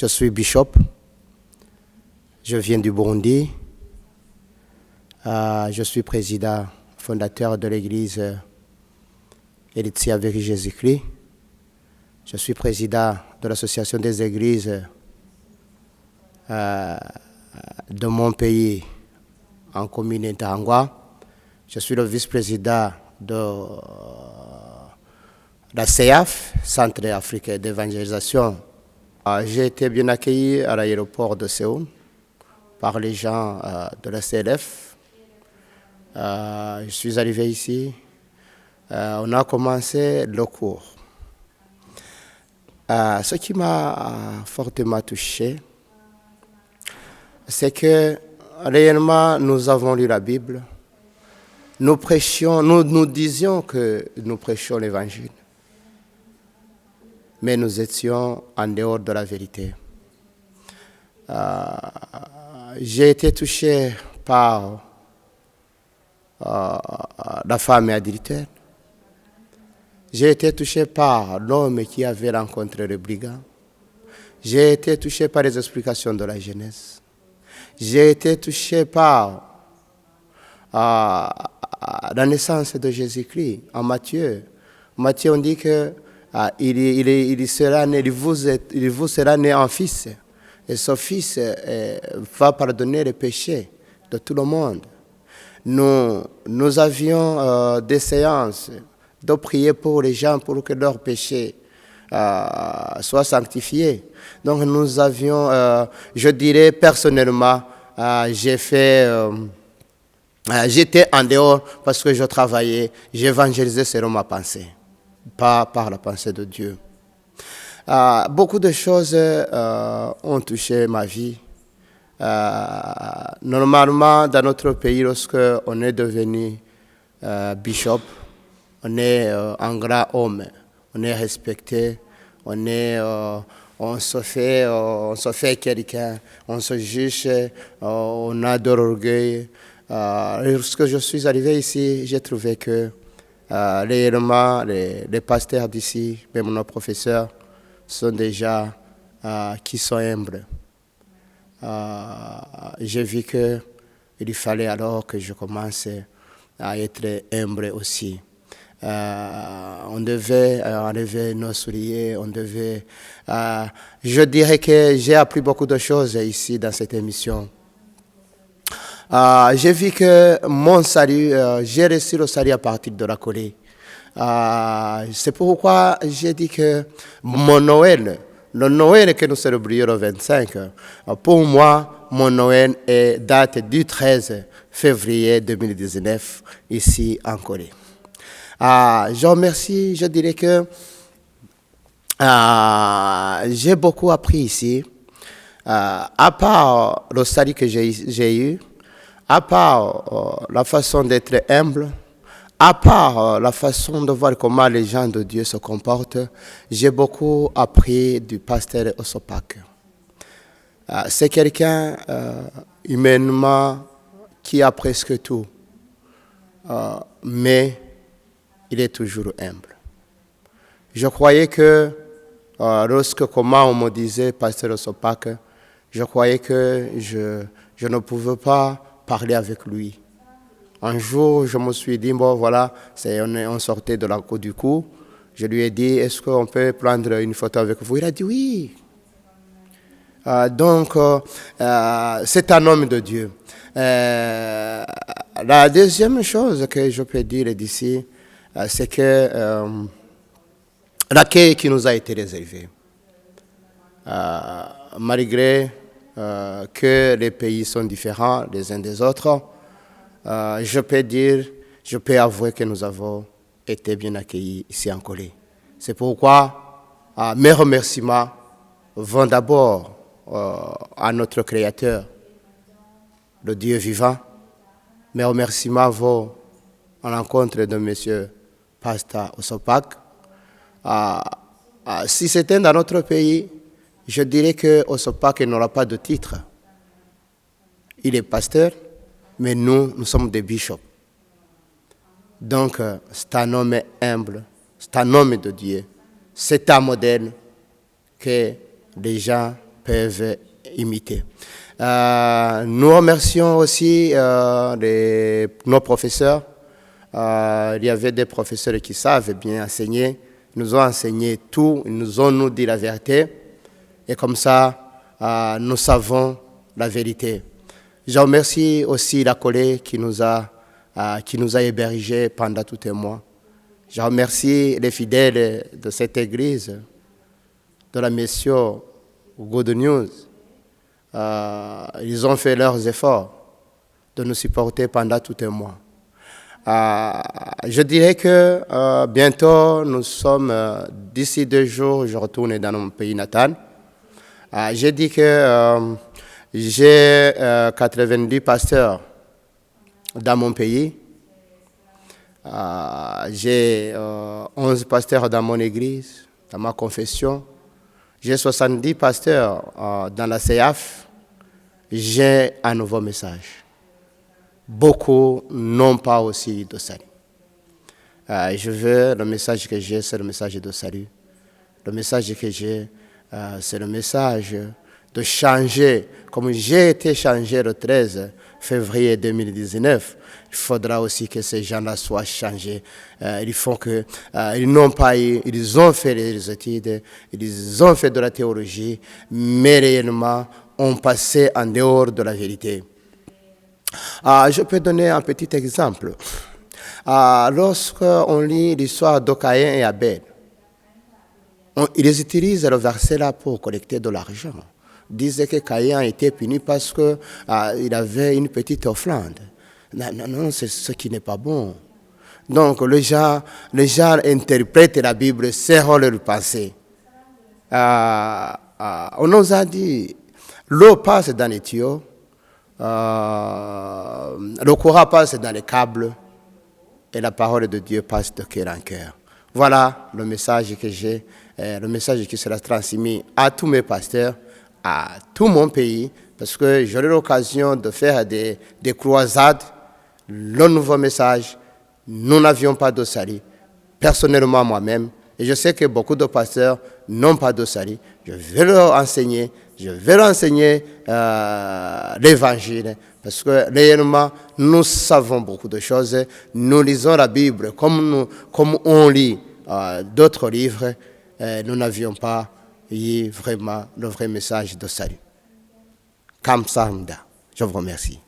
Je suis bishop. Je viens du Burundi. Je suis président fondateur de l'église Elitzia avec Jésus-Christ. Je suis président de l'association des églises de mon pays en commune Interangwa. Je suis le vice-président de la CEAF, Centre africain d'évangélisation. J'ai été bien accueilli à l'aéroport de Séoul par les gens de la CLF. Je suis arrivé ici. On a commencé le cours. Ce qui m'a fortement touché, c'est que réellement nous avons lu la Bible. Nous disions que nous prêchions l'évangile. Mais nous étions en dehors de la vérité. J'ai été touché par la femme adultère. J'ai été touché par l'homme qui avait rencontré le brigand. J'ai été touché par les explications de la jeunesse. J'ai été touché par la naissance de Jésus-Christ en Matthieu. Matthieu, on dit que il vous sera né un fils. Et ce fils va pardonner les péchés de tout le monde. Nous avions des séances de prier pour les gens pour que leurs péchés soient sanctifiés. Donc nous avions, je dirais personnellement, j'étais en dehors parce que je travaillais, j'évangélisais selon ma pensée, pas par la pensée de Dieu. Beaucoup de choses ont touché ma vie. Normalement, dans notre pays, lorsque on est devenu bishop, on est un grand homme, on est respecté, on se fait quelqu'un, on se juge, on a de l'orgueil. Lorsque je suis arrivé ici, j'ai trouvé que réellement les pasteurs d'ici, même nos professeurs, sont déjà qui sont humbles. J'ai vu qu'il fallait alors que je commence à être humble aussi. On devait enlever nos souliers, je dirais que j'ai appris beaucoup de choses ici dans cette émission. J'ai vu que mon salut, j'ai reçu le salut à partir de la colère. C'est pourquoi j'ai dit que mon Noël, le Noël que nous célébrions le 25, pour moi, mon Noël date du 13 février 2019, ici en Corée. Je remercie, je dirais que j'ai beaucoup appris ici, à part le salut que j'ai eu, à part la façon d'être humble, à part la façon de voir comment les gens de Dieu se comportent, j'ai beaucoup appris du pasteur Osopak. C'est quelqu'un humainement qui a presque tout, mais il est toujours humble. Je croyais que comment on me disait pasteur Osopak, je croyais que je ne pouvais pas parler avec lui. Un jour, je me suis dit, bon voilà, on sortait de la cour du coup. Je lui ai dit, est-ce qu'on peut prendre une photo avec vous? Il a dit oui. Donc, c'est un homme de Dieu. La deuxième chose que je peux dire d'ici, c'est que l'accueil qui nous a été réservé, malgré que les pays sont différents les uns des autres, je peux avouer que nous avons été bien accueillis ici en Corée. C'est pourquoi mes remerciements vont d'abord à notre Créateur, le Dieu vivant. Mes remerciements vont à l'encontre de M. Pasteur Osopak. Si c'était dans notre pays, je dirais que Osopak n'aura pas de titre. Il est pasteur, mais nous sommes des bishops. Donc, c'est un homme humble, c'est un homme de Dieu. C'est un modèle que les gens peuvent imiter. Nous remercions aussi nos professeurs. Il y avait des professeurs qui savent bien enseigner. Ils nous ont enseigné tout, ils nous ont dit la vérité. Et comme ça, nous savons la vérité. Je remercie aussi la collègue qui nous a hébergés pendant tout un mois. Je remercie les fidèles de cette église, de la mission Good News. Ils ont fait leurs efforts de nous supporter pendant tout un mois. Je dirais que bientôt, nous sommes, d'ici 2 jours, je retourne dans mon pays natal. J'ai dit que j'ai 90 pasteurs dans mon pays. J'ai 11 pasteurs dans mon église, dans ma confession. J'ai 70 pasteurs dans la CEAF. J'ai un nouveau message. Beaucoup n'ont pas aussi de salut. Le message que j'ai, c'est le message de salut. Le message que j'ai, c'est le message de changer. Comme j'ai été changé le 13 février 2019, il faudra aussi que ces gens-là soient changés. Ils ont fait les études, ils ont fait de la théologie, mais réellement ont passé en dehors de la vérité. Je peux donner un petit exemple. Lorsqu'on lit l'histoire de Caïn et Abel, ils utilisent le verset là pour collecter de l'argent. Ils disaient que Caïn a été puni parce qu'il avait une petite offrande. Non, c'est ce qui n'est pas bon. Donc les gens interprètent la Bible selon leur pensée. On nous a dit, l'eau passe dans les tuyaux, le courant passe dans les câbles et la parole de Dieu passe de cœur en cœur. Voilà le message que j'ai, le message qui sera transmis à tous mes pasteurs, à tout mon pays, parce que j'aurai l'occasion de faire des croisades. Le nouveau message, nous n'avions pas de salut. Personnellement, moi-même, et je sais que beaucoup de pasteurs n'ont pas de salut. Je vais leur enseigner l'évangile, parce que réellement, nous savons beaucoup de choses. Nous lisons la Bible comme on lit d'autres livres. Nous n'avions pas eu vraiment le vrai message de salut. Kamsahamnida. Je vous remercie.